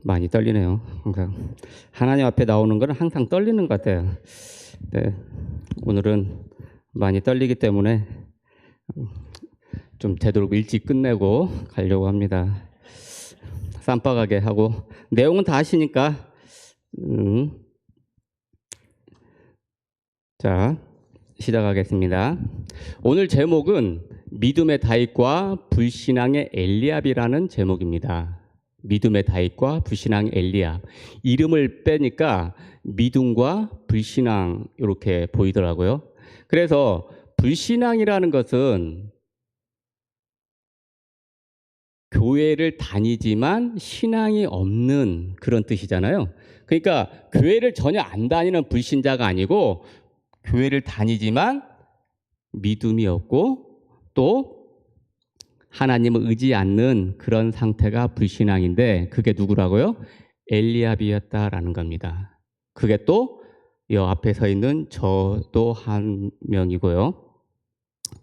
많이 떨리네요. 항상 하나님 앞에 나오는 건 항상 떨리는 것 같아요. 네, 오늘은 많이 떨리기 때문에 좀 되도록 일찍 끝내고 가려고 합니다. 쌈박하게 하고 내용은 다 아시니까 자, 시작하겠습니다. 오늘 제목은 믿음의 다윗과 불신앙의 엘리압이라는 제목입니다. 믿음의 다윗과 불신앙의 엘리압. 이름을 빼니까 믿음과 불신앙 이렇게 보이더라고요. 그래서 불신앙이라는 것은 교회를 다니지만 신앙이 없는 그런 뜻이잖아요. 그러니까 교회를 전혀 안 다니는 불신자가 아니고 교회를 다니지만 믿음이 없고 또 하나님을 의지 않는 그런 상태가 불신앙인데 그게 누구라고요? 엘리압이었다라는 겁니다. 그게 또 이 앞에 서 있는 저도 한 명이고요.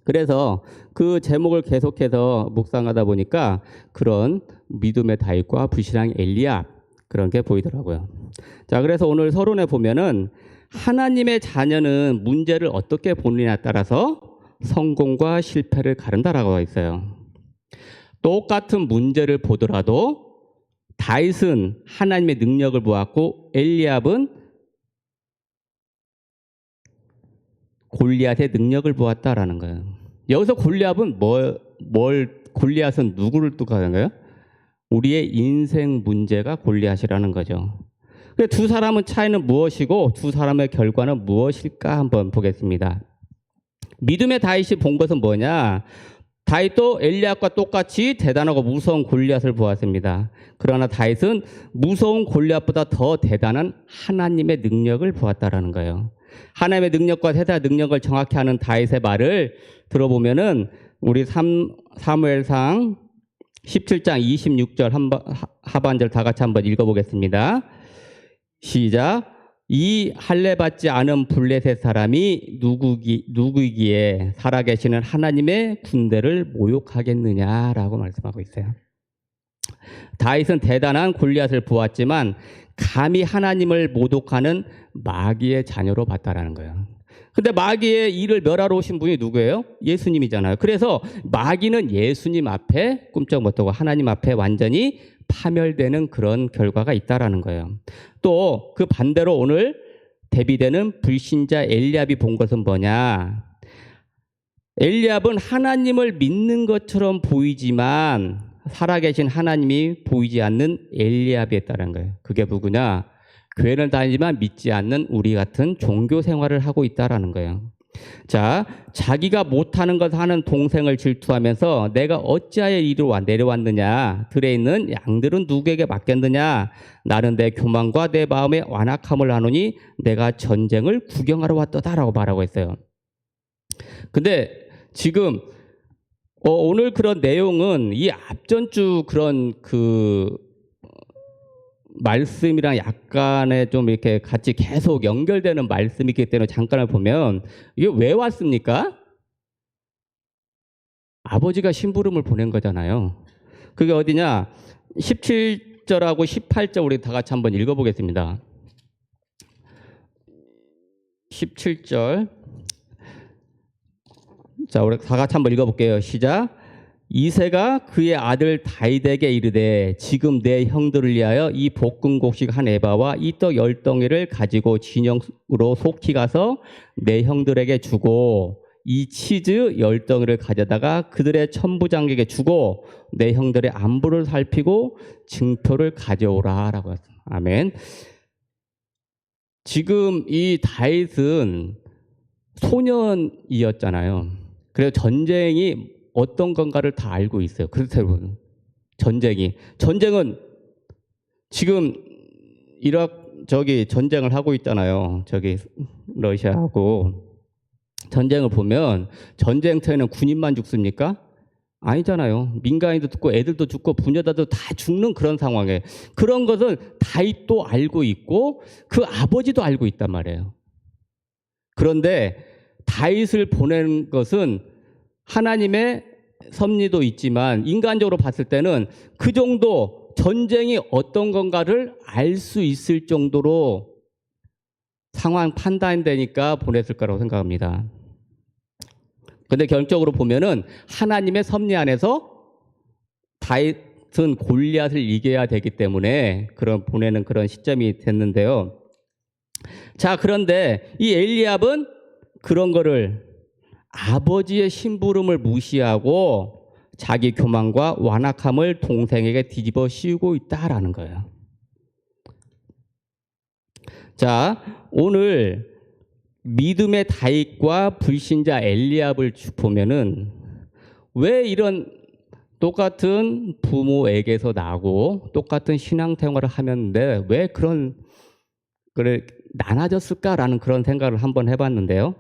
그래서 그 제목을 계속해서 묵상하다 보니까 그런 믿음의 다윗과 불신앙의 엘리압 그런 게 보이더라고요. 자, 그래서 오늘 서론에 보면은 하나님의 자녀는 문제를 어떻게 보느냐에 따라서 성공과 실패를 가른다라고 있어요. 똑같은 문제를 보더라도 다윗은 하나님의 능력을 보았고 엘리압은 골리앗의 능력을 보았다라는 거예요. 여기서 골리앗은 골리앗은 누구를 뜻하는 거예요? 우리의 인생 문제가 골리앗이라는 거죠. 두 사람의 차이는 무엇이고 두 사람의 결과는 무엇일까 한번 보겠습니다. 믿음의 다윗이 본 것은 뭐냐? 다윗도 엘리압과 똑같이 대단하고 무서운 골리앗을 보았습니다. 그러나 다윗은 무서운 골리앗보다 더 대단한 하나님의 능력을 보았다라는 거예요. 하나님의 능력과 세상의 능력을 정확히 아는 다윗의 말을 들어보면은 우리 사무엘상 17장 26절 하반절 다 같이 한번 읽어보겠습니다. 시작. 이 할례받지 않은 블레셋 사람이 누구이기에 살아계시는 하나님의 군대를 모욕하겠느냐라고 말씀하고 있어요. 다윗은 대단한 골리앗을 보았지만 감히 하나님을 모독하는 마귀의 자녀로 봤다라는 거예요. 근데 마귀의 일을 멸하러 오신 분이 누구예요? 예수님이잖아요. 그래서 마귀는 예수님 앞에 꿈쩍 못하고 하나님 앞에 완전히 파멸되는 그런 결과가 있다라는 거예요. 또 그 반대로 오늘 대비되는 불신자 엘리압이 본 것은 뭐냐? 엘리압은 하나님을 믿는 것처럼 보이지만 살아계신 하나님이 보이지 않는 엘리압이었다는 거예요. 그게 누구냐? 교회를 다니지만 믿지 않는 우리 같은 종교 생활을 하고 있다라는 거예요. 자, 자기가 못하는 것을 하는 동생을 질투하면서 내가 어찌하여 이리로 내려왔느냐? 들에 있는 양들은 누구에게 맡겼느냐? 나는 내 교만과 내 마음의 완악함을 하노니 내가 전쟁을 구경하러 왔다라고 말하고 있어요. 근데 지금 오늘 그런 내용은 이 앞전주 그런 말씀이랑 약간의 좀 이렇게 같이 계속 연결되는 말씀이기 때문에 잠깐을 보면 이게 왜 왔습니까? 아버지가 심부름을 보낸 거잖아요. 그게 어디냐? 17절하고 18절 우리 다 같이 한번 읽어보겠습니다. 17절. 자, 우리 다 같이 한번 읽어볼게요. 시작. 이새가 그의 아들 다윗에게 이르되 지금 내 형들을 위하여 이 볶음곡식 한 에바와 이 떡 10덩이를 가지고 진영으로 속히 가서 내 형들에게 주고 이 치즈 10덩이를 가져다가 그들의 천부장에게 주고 내 형들의 안부를 살피고 증표를 가져오라 라고 했습니다. 아멘. 지금 이 다윗은 소년이었잖아요. 그래서 전쟁이 어떤 건가를 다 알고 있어요. 그렇다고 전쟁은 지금 전쟁을 하고 있잖아요. 러시아하고 전쟁을 보면 전쟁터에는 군인만 죽습니까? 아니잖아요. 민간인도 죽고 애들도 죽고 부녀자도 다 죽는 그런 상황에 그런 것은 다윗도 알고 있고 그 아버지도 알고 있단 말이에요. 그런데 다윗을 보낸 것은 하나님의 섭리도 있지만 인간적으로 봤을 때는 그 정도 전쟁이 어떤 건가를 알 수 있을 정도로 상황 판단되니까 보냈을 거라고 생각합니다. 근데 결정적으로 보면은 하나님의 섭리 안에서 다윗은 골리앗을 이겨야 되기 때문에 보내는 그런 시점이 됐는데요. 자, 그런데 이 엘리압은 그런 거를 아버지의 심부름을 무시하고 자기 교만과 완악함을 동생에게 뒤집어 씌우고 있다라는 거예요. 자, 오늘 믿음의 다윗과 불신자 엘리압을 보면은 왜 이런 똑같은 부모에게서 나고 똑같은 신앙생활을 하면데 왜 그런 그래 나눠졌을까라는 그런 생각을 한번 해봤는데요.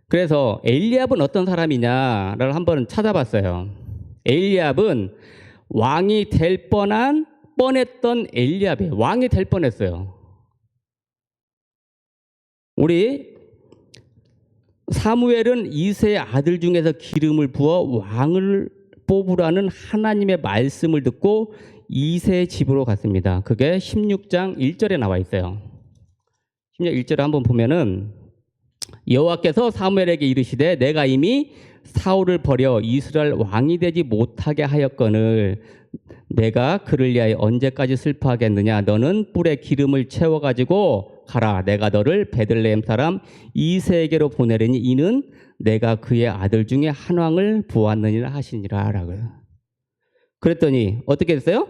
그래서 엘리압은 어떤 사람이냐를 한번 찾아봤어요. 엘리압은 왕이 될 뻔했던 엘리압이에요. 왕이 될 뻔했어요. 우리 사무엘은 이새의 아들 중에서 기름을 부어 왕을 뽑으라는 하나님의 말씀을 듣고 이새의 집으로 갔습니다. 그게 16장 1절에 나와 있어요. 16장 1절에 한번 보면은 여호와께서 사무엘에게 이르시되 내가 이미 사울을 버려 이스라엘 왕이 되지 못하게 하였거늘 내가 그를 위하여 언제까지 슬퍼하겠느냐. 너는 뿔에 기름을 채워가지고 가라. 내가 너를 베들레헴 사람 이새에게로 보내리니 이는 내가 그의 아들 중에 한 왕을 보았느니라 하시니라 라고요. 그랬더니 어떻게 됐어요?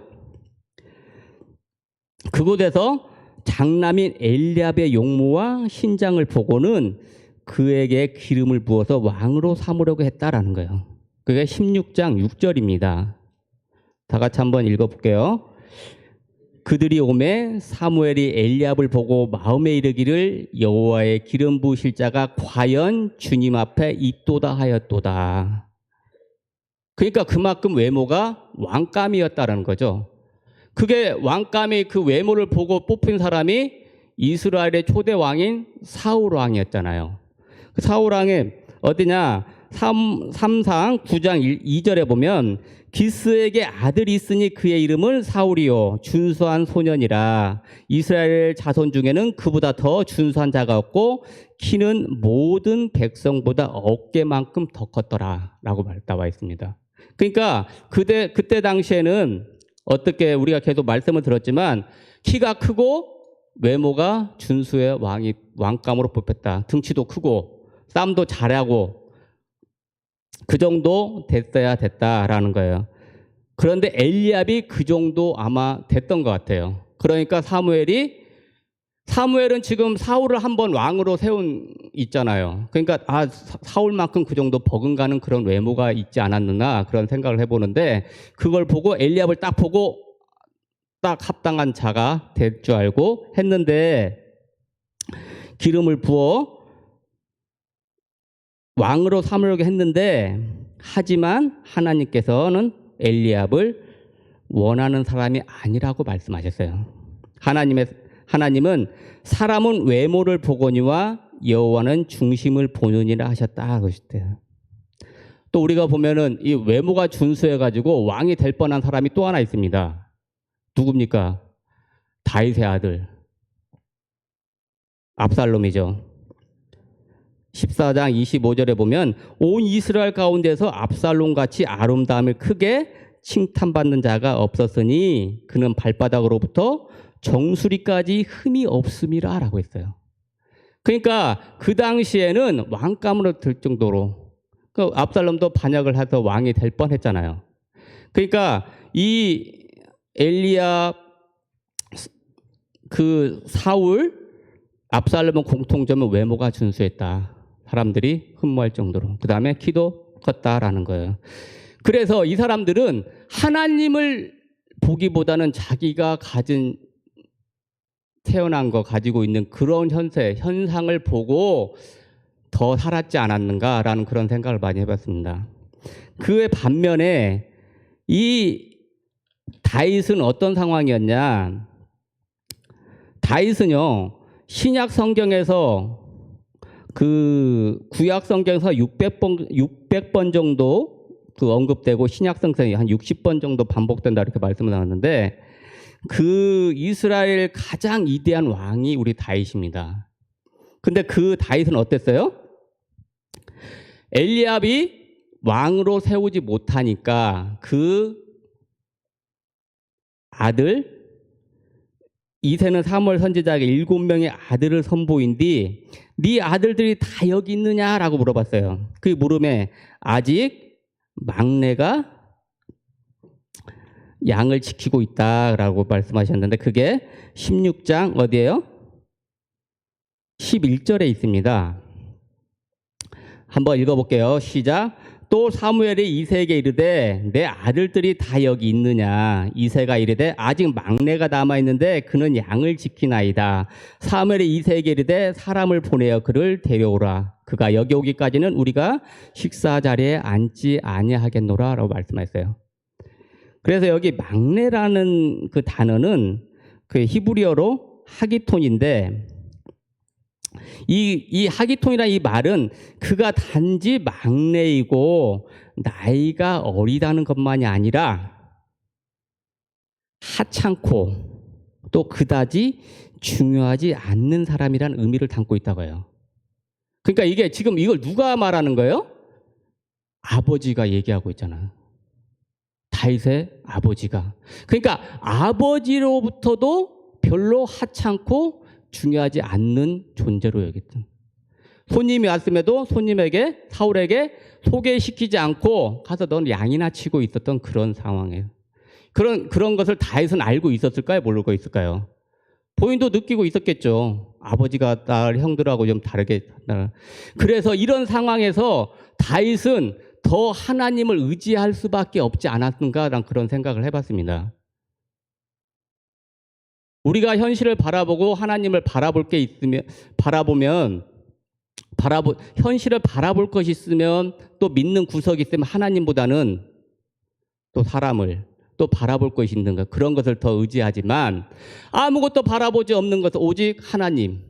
그곳에서 장남인 엘리압의 용모와 신장을 보고는 그에게 기름을 부어서 왕으로 삼으려고 했다라는 거예요. 그게 16장 6절입니다. 다 같이 한번 읽어볼게요. 그들이 오매 사무엘이 엘리압을 보고 마음에 이르기를 여호와의 기름 부으실 자가 과연 주님 앞에 있도다 하였도다. 그러니까 그만큼 외모가 왕감이었다라는 거죠. 그게 왕감이 그 외모를 보고 뽑힌 사람이 이스라엘의 초대 왕인 사울 왕이었잖아요. 그 사울 왕이 어디냐? 3상 9장 2절에 보면 기스에게 아들이 있으니 그의 이름은 사울이요 준수한 소년이라. 이스라엘 자손 중에는 그보다 더 준수한 자가 없고 키는 모든 백성보다 어깨만큼 더 컸더라 라고 나와 있습니다. 그러니까 그때 당시에는 어떻게 우리가 계속 말씀을 들었지만 키가 크고 외모가 준수의 왕감으로 뽑혔다. 등치도 크고 싸움도 잘하고 그 정도 됐어야 됐다라는 거예요. 그런데 엘리압이 그 정도 아마 됐던 것 같아요. 그러니까 사무엘은 지금 사울을 한번 왕으로 있잖아요. 그러니까 사울만큼 그 정도 버금가는 그런 외모가 있지 않았느냐 그런 생각을 해보는데 그걸 보고 엘리압을 딱 보고 딱 합당한 자가 될 줄 알고 했는데 기름을 부어 왕으로 삼으려고 했는데 하지만 하나님께서는 엘리압을 원하는 사람이 아니라고 말씀하셨어요. 하나님은 사람은 외모를 보거니와 여호와는 중심을 보느니라 하셨다 그러셨대요. 또 우리가 보면은 이 외모가 준수해가지고 왕이 될 뻔한 사람이 또 하나 있습니다. 누굽니까? 다윗의 아들 압살롬이죠. 14장 25절에 보면 온 이스라엘 가운데서 압살롬같이 아름다움을 크게 칭찬받는 자가 없었으니 그는 발바닥으로부터 정수리까지 흠이 없음이라 라고 했어요. 그러니까 그 당시에는 왕감으로 들 정도로 압살롬도 반역을 해서 왕이 될 뻔했잖아요. 그러니까 이 엘리압 그 사울 압살롬은 공통점은 외모가 준수했다. 사람들이 흠모할 정도로. 그 다음에 키도 컸다라는 거예요. 그래서 이 사람들은 하나님을 보기보다는 자기가 태어난 거 가지고 있는 그런 현상을 보고 더 살았지 않았는가라는 그런 생각을 많이 해봤습니다. 그의 반면에 이 다윗은 어떤 상황이었냐? 다윗은요 신약 성경에서 그 구약 성경에서 600번 정도 그 언급되고 신약 성경에 한 60번 정도 반복된다 이렇게 말씀을 나왔는데 그 이스라엘 가장 위대한 왕이 우리 다윗입니다. 근데 그 다윗은 어땠어요? 엘리압이 왕으로 세우지 못하니까 그 아들 이새는 사무엘 선지자에게 7명의 아들을 선보인 뒤 네 아들들이 다 여기 있느냐라고 물어봤어요. 그 물음에 아직 막내가 양을 지키고 있다라고 말씀하셨는데 그게 16장 어디예요? 11절에 있습니다. 한번 읽어볼게요. 시작. 또 사무엘이 이새에게 이르되 내 아들들이 다 여기 있느냐. 이새가 이르되 아직 막내가 남아있는데 그는 양을 지키나이다. 사무엘이 이새에게 이르되 사람을 보내어 그를 데려오라. 그가 여기 오기까지는 우리가 식사 자리에 앉지 아니하겠노라 라고 말씀하셨어요. 그래서 여기 막내라는 그 단어는 그 히브리어로 하기톤인데 이 하기톤이라는 이 말은 그가 단지 막내이고 나이가 어리다는 것만이 아니라 하찮고 또 그다지 중요하지 않는 사람이라는 의미를 담고 있다고 해요. 그러니까 이게 지금 이걸 누가 말하는 거예요? 아버지가 얘기하고 있잖아요. 다윗의 아버지가. 그러니까 아버지로부터도 별로 하찮고 중요하지 않는 존재로 여겼던. 손님이 왔음에도 손님에게 사울에게 소개시키지 않고 가서 넌 양이나 치고 있었던 그런 상황이에요. 그런 것을 다윗은 알고 있었을까요? 모르고 있을까요? 본인도 느끼고 있었겠죠. 아버지가 딸 형들하고 좀 다르게. 그래서 이런 상황에서 다윗은 더 하나님을 의지할 수밖에 없지 않았는가라는 그런 생각을 해봤습니다. 우리가 현실을 바라보고 하나님을 바라볼 게 있으면 현실을 바라볼 것이 있으면 또 믿는 구석이 있으면 하나님보다는 또 사람을 또 바라볼 것이 있는가 그런 것을 더 의지하지만 아무것도 바라보지 없는 것은 오직 하나님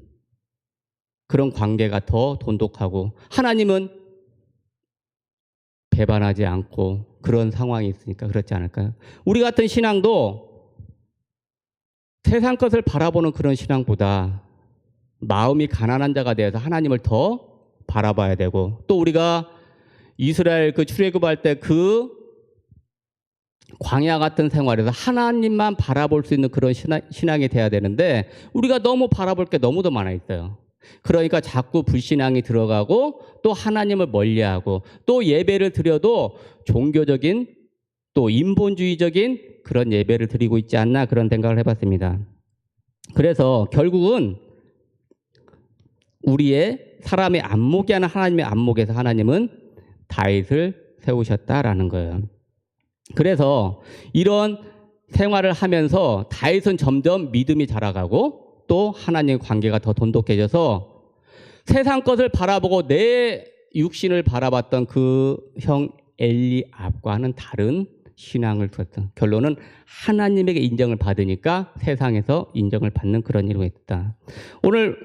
그런 관계가 더 돈독하고 하나님은 배반하지 않고 그런 상황이 있으니까 그렇지 않을까요? 우리 같은 신앙도 세상 것을 바라보는 그런 신앙보다 마음이 가난한 자가 되어서 하나님을 더 바라봐야 되고 또 우리가 이스라엘 그 출애굽할 때 그 광야 같은 생활에서 하나님만 바라볼 수 있는 그런 신앙이 돼야 되는데 우리가 너무 바라볼 게 너무도 많아 있어요. 그러니까 자꾸 불신앙이 들어가고 또 하나님을 멀리하고 또 예배를 드려도 종교적인 또 인본주의적인 그런 예배를 드리고 있지 않나 그런 생각을 해봤습니다. 그래서 결국은 우리의 사람의 안목이 아니라 하나님의 안목에서 하나님은 다윗을 세우셨다라는 거예요. 그래서 이런 생활을 하면서 다윗은 점점 믿음이 자라가고 또 하나님의 관계가 더 돈독해져서 세상 것을 바라보고 내 육신을 바라봤던 그 형 엘리압과는 다른 신앙을 두었던 결론은 하나님에게 인정을 받으니까 세상에서 인정을 받는 그런 일이 있다. 오늘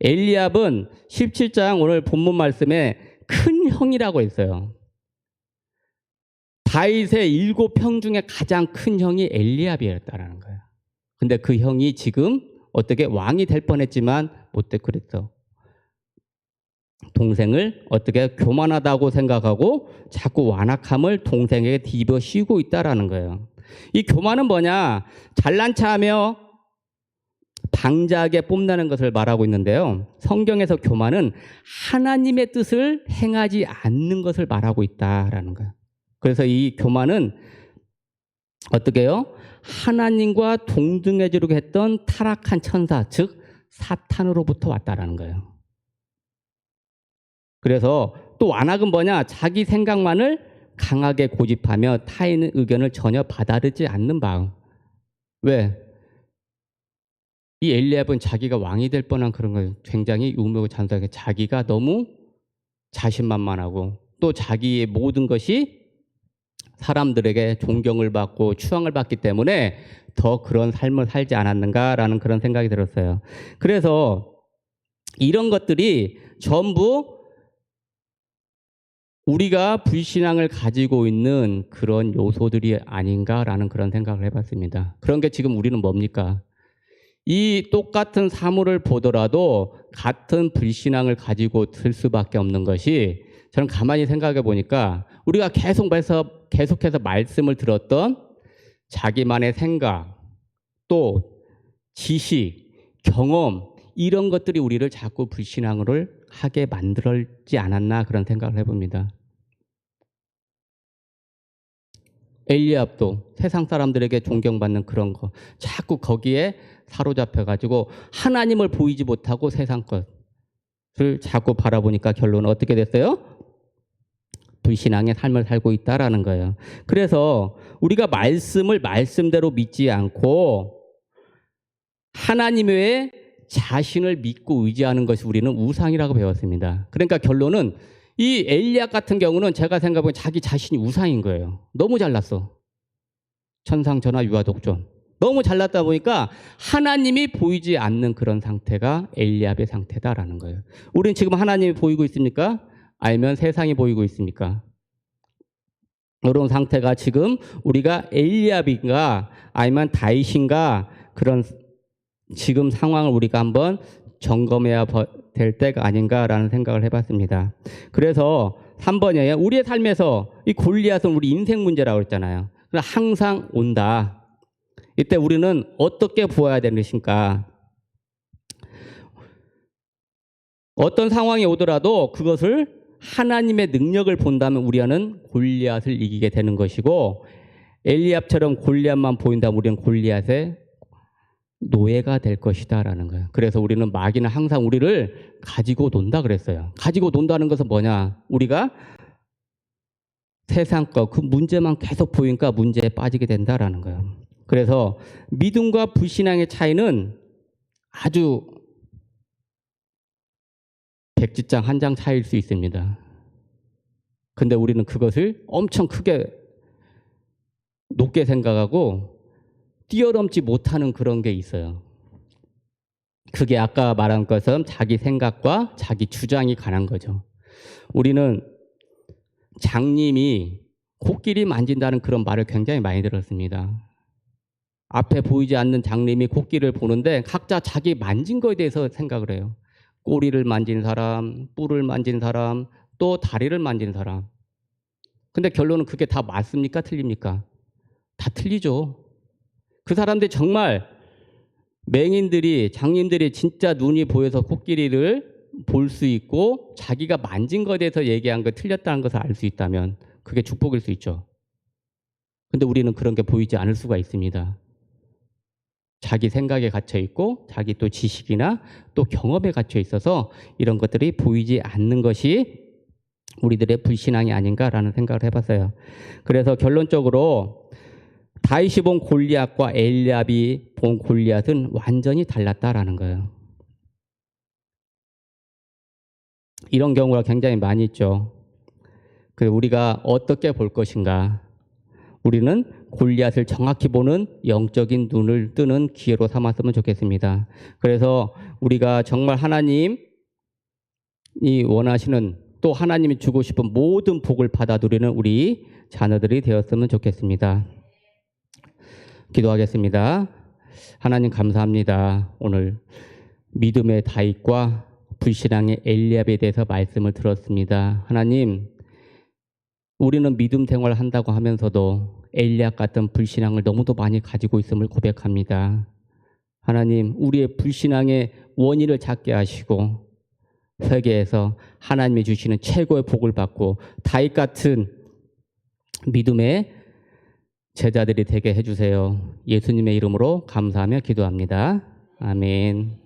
엘리압은 17장 오늘 본문 말씀에 큰 형이라고 했어요. 다윗의 7형 중에 가장 큰 형이 엘리압이었다라는 거예요. 근데 그 형이 지금 어떻게 왕이 될 뻔했지만 못돼 그랬어. 동생을 어떻게 교만하다고 생각하고 자꾸 완악함을 동생에게 뒤집어 씌우고 있다라는 거예요. 이 교만은 뭐냐? 잘난 체하며 방자하게 뽐내는 것을 말하고 있는데요. 성경에서 교만은 하나님의 뜻을 행하지 않는 것을 말하고 있다라는 거예요. 그래서 이 교만은 어떻게 해요? 하나님과 동등해지려고 했던 타락한 천사, 즉 사탄으로부터 왔다라는 거예요. 그래서 또 완악은 뭐냐? 자기 생각만을 강하게 고집하며 타인의 의견을 전혀 받아들이지 않는 마음. 왜? 이 엘리압은 자기가 왕이 될 뻔한 그런 걸 굉장히 유명하고 잔소하게 자기가 너무 자신만만하고 또 자기의 모든 것이 사람들에게 존경을 받고 추앙을 받기 때문에 더 그런 삶을 살지 않았는가라는 그런 생각이 들었어요. 그래서 이런 것들이 전부 우리가 불신앙을 가지고 있는 그런 요소들이 아닌가라는 그런 생각을 해봤습니다. 그런 게 지금 우리는 뭡니까? 이 똑같은 사물을 보더라도 같은 불신앙을 가지고 있을 수밖에 없는 것이, 저는 가만히 생각해 보니까 우리가 계속해서 말씀을 들었던 자기만의 생각, 또 지식, 경험, 이런 것들이 우리를 자꾸 불신앙을 하게 만들었지 않았나 그런 생각을 해봅니다. 엘리압도 세상 사람들에게 존경받는 그런 거, 자꾸 거기에 사로잡혀가지고 하나님을 보이지 못하고 세상 것을 자꾸 바라보니까 결론은 어떻게 됐어요? 불신앙의 삶을 살고 있다라는 거예요. 그래서 우리가 말씀을 말씀대로 믿지 않고 하나님 외에 자신을 믿고 의지하는 것이 우리는 우상이라고 배웠습니다. 그러니까 결론은 이 엘리압 같은 경우는 제가 생각해보면 자기 자신이 우상인 거예요. 너무 잘났어. 천상천하 유아독존. 너무 잘났다 보니까 하나님이 보이지 않는 그런 상태가 엘리압의 상태다라는 거예요. 우리는 지금 하나님이 보이고 있습니까? 아니면 세상이 보이고 있습니까? 이런 상태가 지금 우리가 엘리압인가 아니면 다윗인가, 그런 지금 상황을 우리가 한번 점검해야 될 때가 아닌가라는 생각을 해봤습니다. 그래서 3번이에요. 우리의 삶에서 이 골리앗은 우리 인생 문제라고 했잖아요. 항상 온다. 이때 우리는 어떻게 보아야 되는 것인가? 어떤 상황이 오더라도 그것을 하나님의 능력을 본다면 우리는 골리앗을 이기게 되는 것이고, 엘리압처럼 골리앗만 보인다면 우리는 골리앗의 노예가 될 것이다라는 거예요. 그래서 우리는 마귀는 항상 우리를 가지고 논다 그랬어요. 가지고 논다는 것은 뭐냐? 우리가 세상 거, 그 문제만 계속 보이니까 문제에 빠지게 된다라는 거예요. 그래서 믿음과 불신앙의 차이는 아주 백지장 한 장 차이일 수 있습니다. 근데 우리는 그것을 엄청 크게 높게 생각하고 뛰어넘지 못하는 그런 게 있어요. 그게 아까 말한 것처럼 자기 생각과 자기 주장이 강한 거죠. 우리는 장님이 코끼리 만진다는 그런 말을 굉장히 많이 들었습니다. 앞에 보이지 않는 장님이 코끼리를 보는데 각자 자기 만진 거에 대해서 생각을 해요. 꼬리를 만진 사람, 뿔을 만진 사람, 또 다리를 만진 사람. 근데 결론은 그게 다 맞습니까? 틀립니까? 다 틀리죠. 그 사람들이 정말 맹인들이, 장님들이 진짜 눈이 보여서 코끼리를 볼 수 있고 자기가 만진 것에 대해서 얘기한 거 틀렸다는 것을 알 수 있다면 그게 축복일 수 있죠. 근데 우리는 그런 게 보이지 않을 수가 있습니다. 자기 생각에 갇혀 있고 자기 또 지식이나 또 경험에 갇혀 있어서 이런 것들이 보이지 않는 것이 우리들의 불신앙이 아닌가라는 생각을 해봤어요. 그래서 결론적으로 다윗이 본 골리앗과 엘리압이 본 골리앗은 완전히 달랐다라는 거예요. 이런 경우가 굉장히 많이 있죠. 그래서 우리가 어떻게 볼 것인가? 우리는 골리앗을 정확히 보는 영적인 눈을 뜨는 기회로 삼았으면 좋겠습니다. 그래서 우리가 정말 하나님이 원하시는, 또 하나님이 주고 싶은 모든 복을 받아 누리는 우리 자녀들이 되었으면 좋겠습니다. 기도하겠습니다. 하나님 감사합니다. 오늘 믿음의 다윗과 불신앙의 엘리압에 대해서 말씀을 들었습니다. 하나님, 우리는 믿음 생활을 한다고 하면서도 엘리압 같은 불신앙을 너무도 많이 가지고 있음을 고백합니다. 하나님, 우리의 불신앙의 원인을 찾게 하시고 회개해서 하나님이 주시는 최고의 복을 받고 다윗 같은 믿음의 제자들이 되게 해주세요. 예수님의 이름으로 감사하며 기도합니다. 아멘.